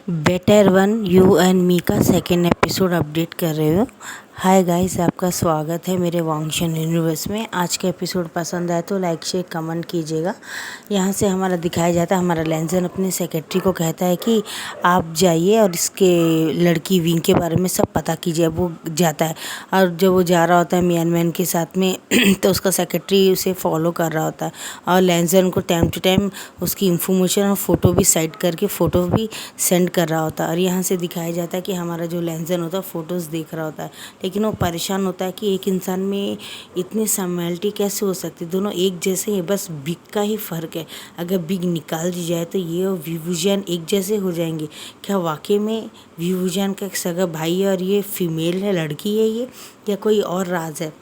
Better one you and me का second episode update कर रहे हो। हाय गाइस, आपका स्वागत है मेरे वांगशन यूनिवर्स में। आज का एपिसोड पसंद आए तो लाइक शेयर कमेंट कीजिएगा। यहाँ से हमारा दिखाया जाता है, हमारा लेंजन अपने सेक्रेटरी को कहता है कि आप जाइए और इसके लड़की विंग के बारे में सब पता कीजिए। वो जाता है और जब वो जा रहा होता है मियान मैन के साथ में तो उसका सेक्रेटरी उसे फॉलो कर रहा होता है और लेंजन को टाइम टू टाइम उसकी इंफॉर्मेशन और फ़ोटो भी साइड करके फ़ोटो भी सेंड कर रहा होता है। और यहाँ से दिखाया जाता है कि हमारा जो लेंजन होता है फ़ोटोज़ देख रहा होता है, लेकिन वो परेशान होता है कि एक इंसान में इतनी समैलिटी कैसे हो सकती है। दोनों एक जैसे हैं, बस बिग का ही फ़र्क है। अगर बिग निकाल दी जाए तो ये और विवुजियान एक जैसे हो जाएंगे। क्या वाकई में विवुजियान का एक सगा भाई है और ये फीमेल है, लड़की है ये, या कोई और राज है?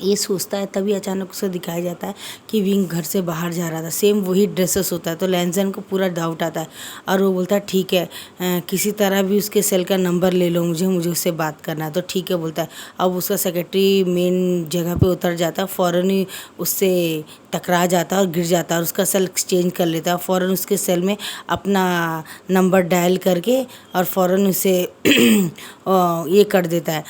ये सोचता है, तभी अचानक उसे दिखाया जाता है कि विंग घर से बाहर जा रहा था। सेम वही ड्रेसेस होता है, तो लेंजन को पूरा डाउट आता है और वो बोलता है ठीक है, किसी तरह भी उसके सेल का नंबर ले लो, मुझे उससे बात करना है। तो ठीक है बोलता है। अब उसका सेक्रेटरी मेन जगह पे उतर जाता है, फ़ौरन ही उससे टकरा जाता है और गिर जाता है और उसका सेल एक्सचेंज कर लेता है। फ़ौरन उसके सेल में अपना नंबर डायल करके और फ़ौरन उसे ये कर देता है,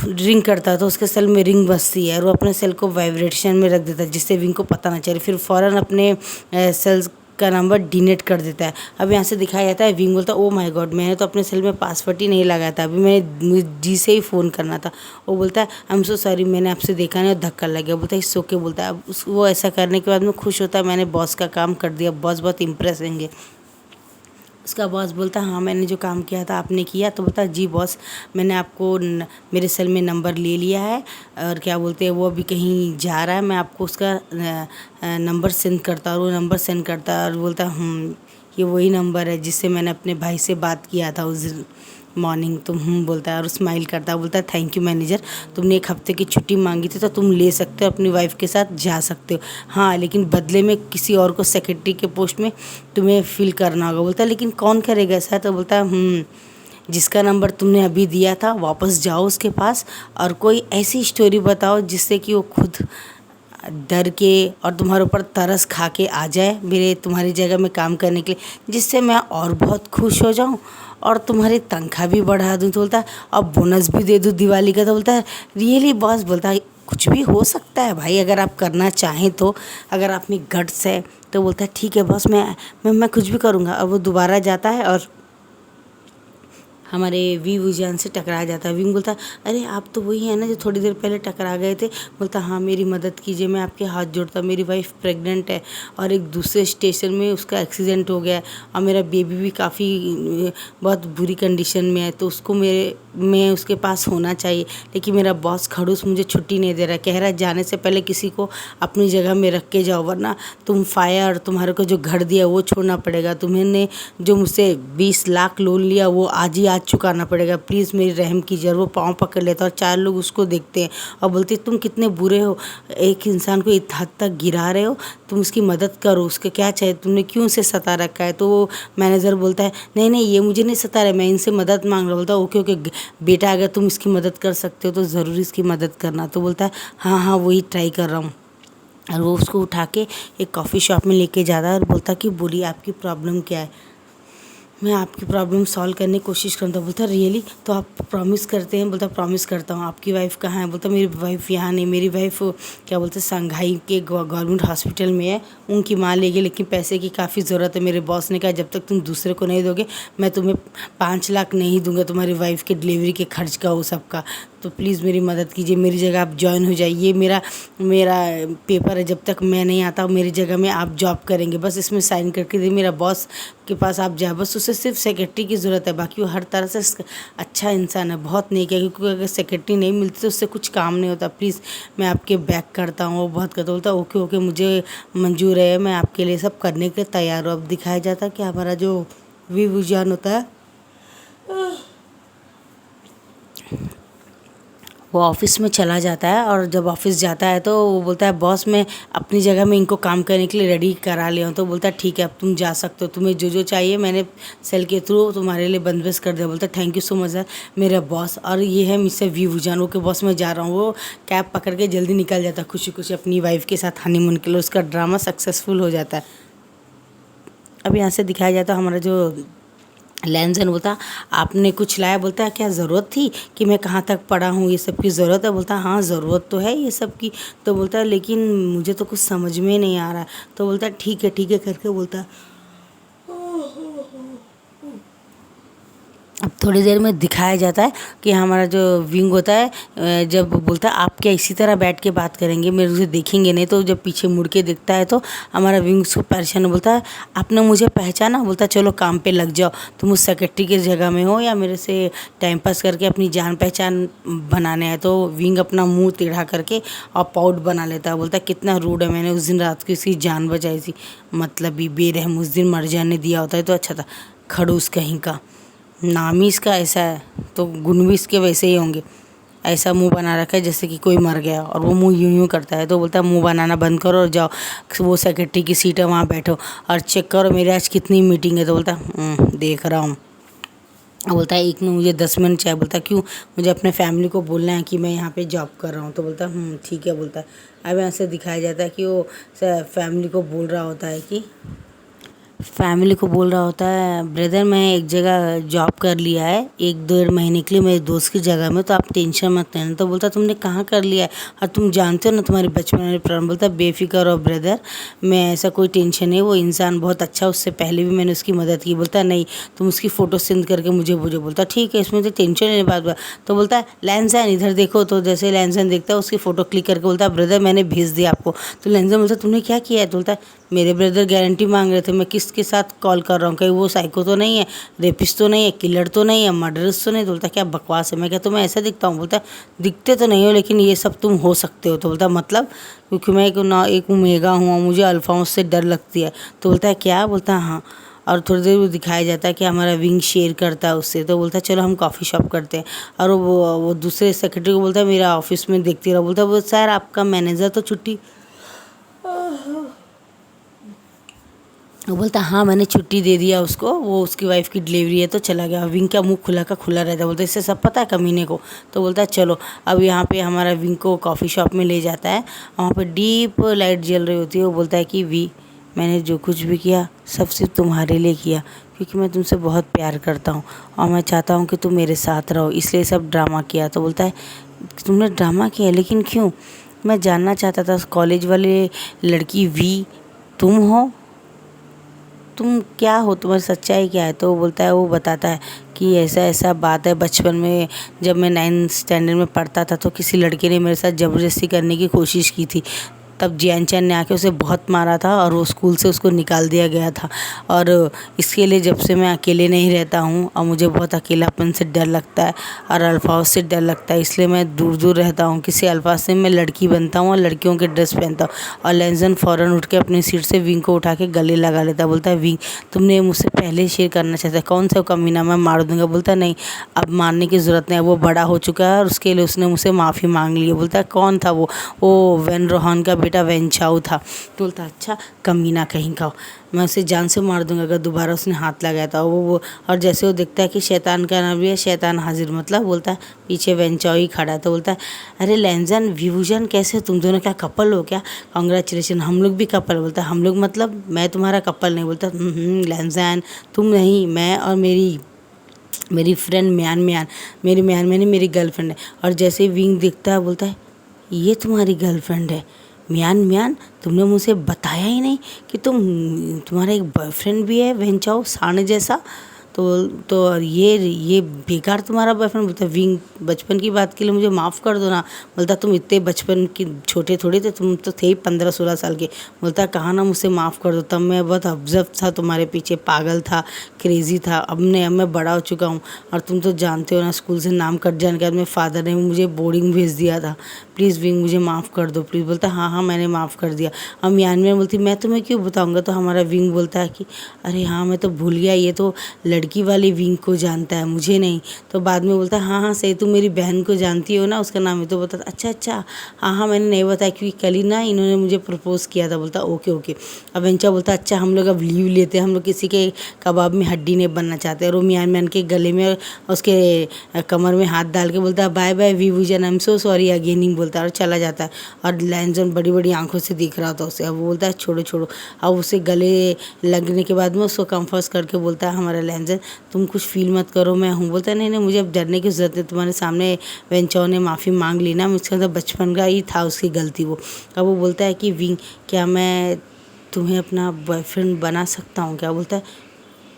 रिंग करता है। तो उसके सेल में रिंग बजती है और वो अपने सेल को वाइब्रेशन में रख देता है, जिससे विंग को पता ना चले। फिर फ़ौरन अपने सेल्स का नंबर डिलीट कर देता है। अब यहाँ से दिखाया जाता है, विंग बोलता है ओ माय गॉड, मैंने तो अपने सेल में पासवर्ड ही नहीं लगाया था, अभी मुझे जी से ही फ़ोन करना था। वो बोलता है आई एम सो सॉरी, मैंने आपसे देखा नहीं और धक्का लग गया। बोलता है इट्स ओके। बोलता है अब वो ऐसा करने के बाद में खुश होता है, मैंने बॉस का काम कर दिया, बॉस बहुत इम्प्रेस होंगे। उसका बॉस बोलता है हाँ मैंने जो काम किया था आपने किया। तो बोलता है जी बॉस, मैंने आपको मेरे सेल में नंबर ले लिया है और क्या बोलते हैं वो अभी कहीं जा रहा है, मैं आपको उसका नंबर सेंड करता हूँ। वो नंबर सेंड करता है और बोलता है ये वही नंबर है जिससे मैंने अपने भाई से बात किया था उस मॉर्निंग। तुम बोलता है और स्माइल करता है। बोलता है थैंक यू मैनेजर, तुमने एक हफ्ते की छुट्टी मांगी थी तो तुम ले सकते हो, अपनी वाइफ के साथ जा सकते हो। हाँ लेकिन बदले में किसी और को सेक्रेटरी के पोस्ट में तुम्हें फिल करना होगा। बोलता है लेकिन कौन करेगा ऐसा? तो बोलता है जिसका नंबर तुमने अभी दिया था वापस जाओ उसके पास और कोई ऐसी स्टोरी बताओ जिससे कि वो खुद डर के और तुम्हारे ऊपर तरस खा के आ जाए मेरे तुम्हारी जगह में काम करने के लिए, जिससे मैं और बहुत खुश हो जाऊं और तुम्हारी तनख्वाह भी बढ़ा दूं। तो बोलता है अब बोनस भी दे दूं दिवाली का। तो बोलता है रियली बॉस? बोलता है कुछ भी हो सकता है भाई, अगर आप करना चाहें तो, अगर आप में गट्स है तो। बोलता है ठीक है बॉस, मैं कुछ भी करूँगा। अब वो दोबारा जाता है और हमारे विवुजियान से टकरा जाता है। विंग बोलता है अरे आप तो वही है ना जो थोड़ी देर पहले टकरा गए थे। बोलता हाँ मेरी मदद कीजिए, मैं आपके हाथ जोड़ता, मेरी वाइफ प्रेग्नेंट है और एक दूसरे स्टेशन में उसका एक्सीडेंट हो गया है और मेरा बेबी भी काफ़ी बहुत बुरी कंडीशन में है, तो उसको मैं उसके पास होना चाहिए। लेकिन मेरा बॉस खड़ूस मुझे छुट्टी नहीं दे रहा है, कह रहा है जाने से पहले किसी को अपनी जगह में रख के जाओ, वरना तुम फायर तुम्हारे को जो घर दिया वो छोड़ना पड़ेगा। तुम्हें जो मुझसे 20 लाख लोन लिया वो आज चुकाना पड़ेगा, प्लीज़ मेरी रहम कीजिए। और वो पाँव पकड़ लेता और 4 लोग उसको देखते हैं और बोलते तुम कितने बुरे हो, एक इंसान को इतना हद तक गिरा रहे हो, तुम उसकी मदद करो, उसके क्या चाहिए, तुमने क्यों उसे सता रखा है? तो वो मैनेजर बोलता है नहीं नहीं ये मुझे नहीं सता रहा, मैं इनसे मदद मांग रहा। बोलता है ओके ओके बेटा, अगर तुम इसकी मदद कर सकते हो तो ज़रूर इसकी मदद करना। तो बोलता है हाँ हाँ वही ट्राई कर रहा हूँ। और वो उसको उठा के एक कॉफ़ी शॉप में लेके जाता है और बोलता है कि बोलिए आपकी प्रॉब्लम क्या है, मैं आपकी प्रॉब्लम सॉल्व करने की कोशिश करता हूँ। बोलता रियली? तो आप प्रॉमिस करते हैं? बोलता प्रॉमिस करता हूँ। आपकी वाइफ कहाँ है? बोलता मेरी वाइफ यहाँ नहीं, मेरी वाइफ क्या बोलते संघाई के गवर्नमेंट हॉस्पिटल में है, उनकी माँ ले गई, लेकिन पैसे की काफ़ी ज़रूरत है। मेरे बॉस ने कहा जब तक तुम दूसरे को नहीं दोगे मैं तुम्हें 5 लाख नहीं दूंगा तुम्हारी वाइफ के डिलीवरी के खर्च का वो सब का। तो प्लीज़ मेरी मदद कीजिए, मेरी जगह आप ज्वाइन हो जाइए। मेरा पेपर है, जब तक मैं नहीं आता मेरी जगह में आप जॉब करेंगे, बस इसमें साइन करके दे, मेरा बॉस के पास आप जाए, बस उसे सिर्फ सेक्रेटरी की ज़रूरत है, बाकी वो हर तरह से अच्छा इंसान है, बहुत नेक है। क्योंकि अगर सेक्रेटरी नहीं मिलती तो उससे कुछ काम नहीं होता, प्लीज़ मैं आपके बैक करता हूँ। वो बहुत करता, बोलता ओके ओके मुझे मंजूर है, मैं आपके लिए सब करने के लिए तैयार हूँ। अब दिखाया जाता है कि हमारा जो विवुजियान होता है वो ऑफिस में चला जाता है और जब ऑफिस जाता है तो वो बोलता है बॉस मैं अपनी जगह में इनको काम करने के लिए रेडी करा लिया हूँ। तो बोलता है ठीक है अब तुम जा सकते हो, तुम्हें जो जो चाहिए मैंने सेल के थ्रू तुम्हारे लिए बंदोबस्त कर दिया। बोलता है thank you so much sir मेरा बॉस, और ये है मिस्टर विवुजियान। ओके बॉस मैं जा रहा हूँ। वो कैब पकड़ के जल्दी निकल जाता है खुशी खुशी अपनी वाइफ के साथ हनीमून के लिए। उसका ड्रामा सक्सेसफुल हो जाता है। अब यहाँ से दिखाया जाता है हमारा जो लैंजन बोलता आपने कुछ लाया, बोलता है क्या ज़रूरत थी कि मैं कहाँ तक पढ़ा हूँ, ये सब की ज़रूरत है। बोलता हाँ ज़रूरत तो है ये सब की। तो बोलता है लेकिन मुझे तो कुछ समझ में नहीं आ रहा है। तो बोलता है ठीक है करके बोलता है। अब थोड़ी देर में दिखाया जाता है कि हमारा जो विंग होता है जब बोलता है आप क्या इसी तरह बैठ के बात करेंगे, मेरे से देखेंगे नहीं। तो जब पीछे मुड़ के देखता है तो हमारा विंग उसको परेशान बोलता है आपने मुझे पहचाना। बोलता है चलो काम पे लग जाओ, तुम उस सेक्रेटरी की जगह में हो या मेरे से टाइम पास करके अपनी जान पहचान बनाने है। तो विंग अपना मुँह टेढ़ा करके और पाउट बना लेता है। बोलता है कितना रूड है, मैंने उस दिन रात को उसकी जान बचाई थी, मतलब भी बेरहम, उस दिन मर जाने दिया होता है तो अच्छा था। खड़ूस कहीं का, नाम ही इसका ऐसा है तो गुण भी इसके वैसे ही होंगे। ऐसा मुंह बना रखा है जैसे कि कोई मर गया, और वो मुंह यूं यूं करता है। तो बोलता है मुंह बनाना बंद करो और जाओ वो सेक्रेटरी की सीट है वहाँ बैठो और चेक करो मेरे आज कितनी मीटिंग है। तो बोलता देख रहा हूँ। बोलता है एक में मुझे 10 मिनट चाहिए। बोलता क्यों, मुझे अपने फैमिली को बोलना है कि मैं यहाँ पे जॉब कर रहा हूँ। तो बोलता ठीक है। बोलता है अब यहाँ से दिखाया जाता है कि वो फैमिली को बोल रहा होता है कि ब्रदर मैं एक जगह जॉब कर लिया है 1-1.5 महीने के लिए मेरे दोस्त की जगह में, तो आप टेंशन मत लेना। तो बोलता तुमने कहाँ कर लिया है और तुम जानते हो ना तुम्हारे बचपन वाले प्रॉब्लम। बोलता बेफिक्र हो ब्रदर, मैं ऐसा कोई टेंशन नहीं, वो इंसान बहुत अच्छा, उससे पहले भी मैंने उसकी मदद की। बोलता नहीं तुम उसकी फ़ोटो सेंड करके मुझे भेजो। बोलता ठीक है, इसमें तो टेंशन नहीं बात। तो बोलता है लैंसन इधर देखो। तो जैसे लैंसन देखता है उसकी फ़ोटो क्लिक करके बोलता है ब्रदर मैंने भेज दिया आपको। तो लैंसन बोलता तुमने क्या किया है। तो बोलता है मेरे ब्रदर गारंटी मांग रहे थे, मैं किसके साथ कॉल कर रहा हूँ, कहीं वो साइको तो नहीं है, रेपिस्ट तो नहीं है, किलर तो नहीं है, मर्डरस तो नहीं। तो बोलता क्या बकवास है, मैं क्या तुम्हें ऐसा दिखता हूँ। बोलता दिखते तो नहीं हो लेकिन ये सब तुम हो सकते हो। तो बोलता मतलब क्योंकि मैं एक ओमेगा हूँ और मुझे अल्फाओं से डर लगती है। तो बोलता है क्या। बोलता हाँ। और थोड़ी देर वो दिखाया जाता है कि हमारा विंग शेयर करता है उससे। तो बोलता है चलो हम कॉफ़ी शॉप करते हैं। और वो दूसरे सेक्रेटरी को बोलता है मेरा ऑफिस में देखती रहो। बोलता है वो सर आपका मैनेजर तो छुट्टी। वो बोलता हाँ मैंने छुट्टी दे दिया उसको, वो उसकी वाइफ की डिलीवरी है तो चला गया। विंग का मुंह खुला का खुला रहता है। बोलता इससे सब पता है कमीने को। तो बोलता है चलो अब यहाँ पे हमारा विंग को कॉफ़ी शॉप में ले जाता है। वहाँ पे डीप लाइट जल रही होती है। वो बोलता है कि वी मैंने जो कुछ भी किया सब सिर्फ तुम्हारे लिए किया, क्योंकि मैं तुमसे बहुत प्यार करता हूँ और मैं चाहता हूँ कि तुम मेरे साथ रहो, इसलिए सब ड्रामा किया। तो बोलता है तुमने ड्रामा किया लेकिन क्यों। मैं जानना चाहता था कॉलेज वाले लड़की वी तुम हो, तुम क्या हो, तुम्हारी सच्चाई क्या है। तो वो बोलता है वो बताता है कि ऐसा ऐसा बात है, बचपन में जब मैं 9th स्टैंडर्ड में पढ़ता था तो किसी लड़के ने मेरे साथ ज़बरदस्ती करने की कोशिश की थी। तब जियान चैन ने आके उसे बहुत मारा था और वो स्कूल से उसको निकाल दिया गया था। और इसके लिए जब से मैं अकेले नहीं रहता हूँ और मुझे बहुत अकेलापन से डर लगता है और अल्फाज से डर लगता है, इसलिए मैं दूर दूर रहता हूँ। किसी अल्फाज से मैं लड़की बनता हूँ और लड़कियों के ड्रेस पहनता हूँ। और लैंसन फ़ौरन उठ के अपनी सीट से विंग को उठा के गले लगा लेता। बोलता है विंग तुमने मुझसे पहले शेयर करना चाहता, कौन सा कमीना, मैं मार दूंगा। बोलता नहीं अब मारने की ज़रूरत नहीं है, वो बड़ा हो चुका है और उसके लिए उसने मुझसे माफ़ी मांग ली है। बोलता है कौन था वो वेन रोहान का बेटा वेंचाऊ था। तो बोलता अच्छा कमीना कहीं का, मैं उसे जान से मार दूंगा अगर दोबारा उसने हाथ लगाया था। वो और जैसे वो देखता है कि शैतान का नाम भी है, शैतान हाजिर, मतलब बोलता है पीछे वेंचाऊ ही खड़ा है। तो बोलता है अरे लैंसन विभूषण कैसे तुम दोनों क्या कपल हो क्या, कॉन्ग्रेचुलेशन, हम लोग भी कपल। बोलता है हम लोग मतलब मैं तुम्हारा कपल नहीं। बोलता लैंसन तुम नहीं, मैं और मेरी फ्रेंड म्यान मैंने मेरी गर्लफ्रेंड है। और जैसे विंग दिखता है बोलता है ये तुम्हारी गर्लफ्रेंड है। म्यान तुमने मुझे बताया ही नहीं कि तुम्हारा एक बॉयफ्रेंड भी है वेंचाओ सांड जैसा। तो ये बेकार तुम्हारा बॉयफ्रेंड। बोलता विंग बचपन की बात के लिए मुझे माफ़ कर दो ना। बोलता तुम इतने बचपन की छोटे थोड़े थे, तुम तो थे ही 15-16 साल के। बोलता कहाँ ना मुझसे माफ़ कर दो, तब मैं बहुत ऑब्जर्व था तुम्हारे पीछे, पागल था, क्रेज़ी था। अब मैं बड़ा हो चुका हूँ और तुम तो जानते हो ना स्कूल से नाम कट जाने के बाद मेरे फादर ने मुझे बोर्डिंग भेज दिया था। प्लीज़ विंग मुझे माफ़ कर दो प्लीज़। बोलता हाँ मैंने माफ़ कर दिया। हम यान में बोलती मैं तुम्हें क्यों बताऊँगा। तो हमारा विंग बोलता है कि अरे हाँ मैं तो भूल गया, ये तो लड़की वाली विंग को जानता है, मुझे नहीं। तो बाद में बोलता है हाँ हाँ सही, तुम मेरी बहन को जानती हो ना, उसका नाम है। तो बोलता अच्छा अच्छा, हाँ हाँ मैंने नहीं बताया क्योंकि कल ही ना इन्होंने मुझे प्रपोज़ किया था। बोलता ओके ओके। अब वेंचा बोलता अच्छा हम लोग अब लीव लेते हैं, हम लोग किसी के कबाब में हड्डी नहीं बनना चाहते। और वो मियान मैन के गले में उसके कमर में हाथ डाल के बोलता है bye bye Vibhujan, I am so sorry अगेनिंग बोलता है और चला जाता है। और लैंजन बड़ी बड़ी आंखों से देख रहा था उसे। अब वो बोलता है छोड़ो छोड़ो। अब उसे गले लगने के बाद में उसको कंफर्स करके बोलता है हमारा लैंजन तुम कुछ फील मत करो, मैं हूँ। बोलता है नहीं नहीं मुझे अब डरने की ज़रूरत है, तुम्हारे सामने वेंचाओ ने माफ़ी मांग ली ना, मुझसे मतलब बचपन का ही था उसकी गलती वो। अब वो बोलता है कि विंग क्या मैं तुम्हें अपना बॉयफ्रेंड बना सकता हूँ क्या। बोलता है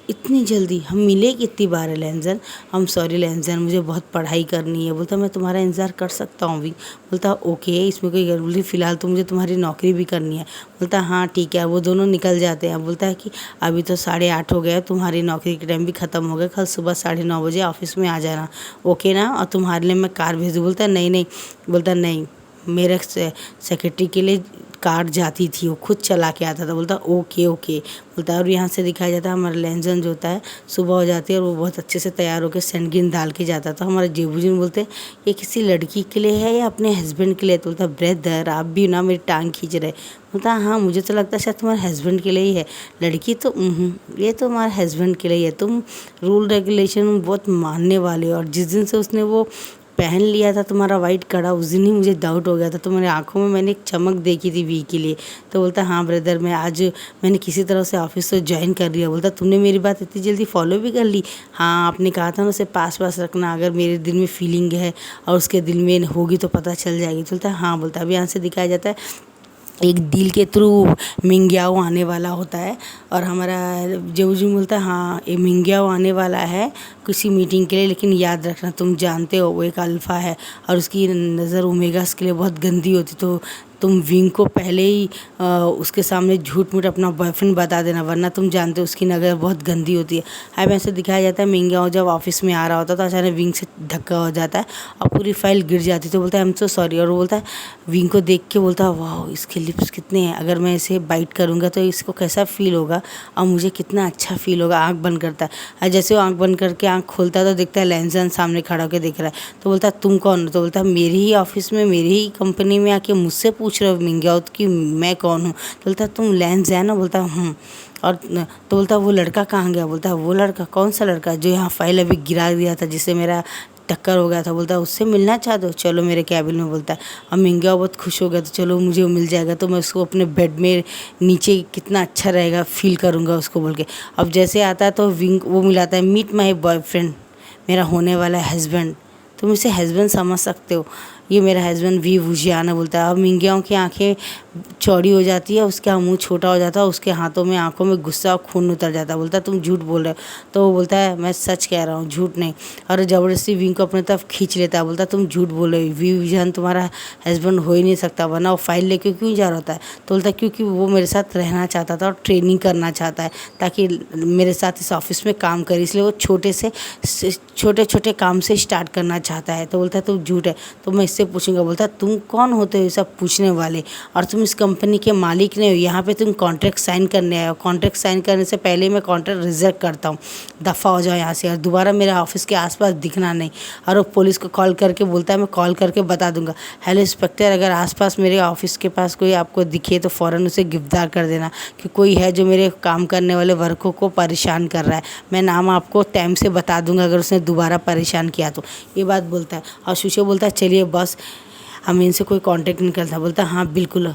इतनी जल्दी, हम मिले कितनी बार है लैंजन, हम सॉरी लैंजन मुझे बहुत पढ़ाई करनी है। बोलता मैं तुम्हारा इंतज़ार कर सकता हूँ भी। बोलता ओके इसमें कोई गड़बड़ी, फ़िलहाल तो मुझे तुम्हारी नौकरी भी करनी है। बोलता हाँ ठीक है। वो दोनों निकल जाते हैं। बोलता है कि अभी तो 8:30 हो गया, तुम्हारी नौकरी के टाइम भी ख़त्म हो गया, कल सुबह 9:30 बजे ऑफिस में आ जाना ओके ना, और तुम्हारे लिए मैं कार भेज दूँ। बोलता नहीं नहीं। बोलता नहीं मेरे सेक्रेटरी के लिए कार जाती थी, वो खुद चला के आता था। बोलता ओके ओके। बोलता है और यहाँ से दिखाया जाता है हमारा लैंजन जो होता है सुबह हो जाती है और वो बहुत अच्छे से तैयार होकर सेंडगिन डाल के जाता था। हमारे जेबूजन बोलते हैं ये किसी लड़की के लिए है या अपने हस्बैंड के लिए। तो बोलता ब्रदर आप भी ना मेरी टांग खींच रहे। बोलता हाँ मुझे तो लगता है शायद तुम्हारे हस्बैंड के लिए ही है, लड़की तो ये तो हमारे हस्बैंड के लिए ही है। तुम रूल रेगुलेशन बहुत मानने वाले हो, और जिस दिन से उसने वो पहन लिया था तुम्हारा वाइट कड़ा, उस दिन ही मुझे डाउट हो गया था। तुम्हारी आंखों में मैंने एक चमक देखी थी वी के लिए। तो बोलता हाँ ब्रदर मैंने किसी तरह से ऑफिस तो ज्वाइन कर लिया। बोलता तुमने मेरी बात इतनी जल्दी फॉलो भी कर ली। हाँ आपने कहा था ना उसे पास पास रखना, अगर मेरे दिल में फीलिंग है और उसके दिल में होगी तो पता चल जाएगी। बोलता हाँ। बोलता अभी यहाँ से दिखाया जाता है एक डील के थ्रू मिंग्याओ आने वाला होता है, और हमारा जेबूजू बोलता है हाँ ये मिंग्याओ आने वाला है किसी मीटिंग के लिए, लेकिन याद रखना तुम जानते हो वो एक अल्फ़ा है और उसकी नज़र ओमेगास के लिए बहुत गंदी होती, तो तुम विंग को पहले ही उसके सामने झूठ मूठ अपना बॉयफ्रेंड बता देना, वरना तुम जानते हो उसकी नज़र बहुत गंदी होती है। अब ऐसे दिखाया जाता है मिंग्याओ जब ऑफिस में आ रहा होता है तो अचानक विंग से धक्का हो जाता है और पूरी फाइल गिर जाती है। तो बोलता है आई एम सो सॉरी, और वो बोलता है विंग को देख के बोलता है वाह इसके लिप्स कितने हैं, अगर मैं इसे बाइट करूँगा तो इसको कैसा फील होगा और मुझे कितना अच्छा फील होगा। आँख बंद करता है और जैसे वो आँख बंद करके आँख खोलता है तो देखता है लैंजन सामने खड़ा होकर देख रहा है। तो बोलता है तुम कौन हो। तो बोलता है मेरी ही ऑफिस में मेरी ही कंपनी में आके मुझसे पूछ रहे हो मिंग्याओ कि मैं कौन हूँ। तो बोलता है तुम लैंजन हो। बोलता और तो बोलता वो लड़का कहाँ गया। बोलता है वो लड़का कौन सा लड़का जो यहाँ फाइल अभी गिरा दिया था जिससे मेरा टक्कर हो गया था। बोलता है उससे मिलना चाहते हो, चलो मेरे कैबिन में। बोलता है अब मिंग्याओ बहुत खुश हो गया, तो चलो मुझे वो मिल जाएगा तो मैं उसको अपने बेड में नीचे कितना अच्छा रहेगा फील करूँगा उसको बोल के। अब जैसे आता है तो विंग वो मिलाता है मीट माई बॉयफ्रेंड, मेरा होने वाला हस्बैंड, तुम इसे हस्बैंड समझ सकते हो, ये मेरा हस्बैंड वी वुजियाना। बोलता है अब मिंग्याओं की आंखें चौड़ी हो जाती है, उसका मुंह छोटा हो जाता है, उसके हाथों में आंखों में गुस्सा और खून उतर जाता है। बोलता है तुम झूठ बोल रहे हो। तो वो बोलता है मैं सच कह रहा हूँ झूठ नहीं, और ज़बरदस्ती विंग को अपने तरफ खींच लेता है। बोलता है तुम झूठ बोल रहे हो, वी वुजियाना तुम्हारा हस्बैंड हो ही नहीं सकता, वरना वो फाइल लेके क्यों जा रहा होता है। तो बोलता है क्योंकि वो मेरे साथ रहना चाहता था और ट्रेनिंग करना चाहता है ताकि मेरे साथ इस ऑफिस में काम करे, इसलिए वो छोटे छोटे काम से स्टार्ट करना चाहता है। तो बोलता है तुम झूठ है, तो मैं इससे पूछूंगा। बोलता है तुम कौन होते हो ये सब पूछने वाले, और तुम इस कंपनी के मालिक नहीं हो, यहाँ पे तुम कॉन्ट्रैक्ट साइन करने आए हो, कॉन्ट्रैक्ट साइन करने से पहले मैं कॉन्ट्रैक्ट रिजेक्ट करता हूँ, दफ़ा हो जाओ यहाँ से और दोबारा मेरे ऑफिस के आसपास दिखना नहीं। और वो पुलिस को कॉल करके बोलता है मैं कॉल करके बता दूंगा, हेलो इंस्पेक्टर अगर आसपास मेरे ऑफिस के पास कोई आपको दिखे तो फ़ौरन उसे गिरफ्तार कर देना कि कोई है जो मेरे काम करने वाले वर्कों को परेशान कर रहा है, मैं नाम आपको टाइम से बता दूंगा अगर उसने दोबारा परेशान किया तो। ये बात बोलता है और सुशे बोलता है चलिए बस हम इनसे कोई कांटेक्ट नहीं करता। बोलता हाँ बिल्कुल।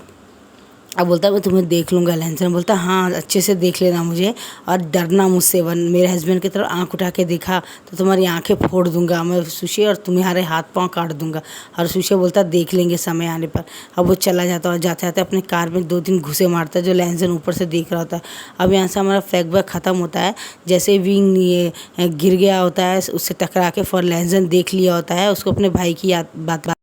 अब बोलता है मैं तुम्हें देख लूँगा। लैंसन बोलता हाँ अच्छे से देख लेना मुझे और डरना मुझसे, मेरे हस्बैंड की तरफ आंख उठा के देखा तो तुम्हारी आंखें फोड़ दूंगा मैं सुशे, और तुम्हारे हाथ पांव काट दूंगा। और सुशे बोलता देख लेंगे समय आने पर। अब वो चला जाता और जाते जाते अपने कार में 2-3 घुसे मारता है जो लैंसन ऊपर से देख रहा होता है। अब यहाँ से हमारा फ्लैशबैक ख़त्म होता है, जैसे विंग ये गिर गया होता है उससे टकरा के, फॉर लैंसन देख लिया होता है, उसको अपने भाई की बात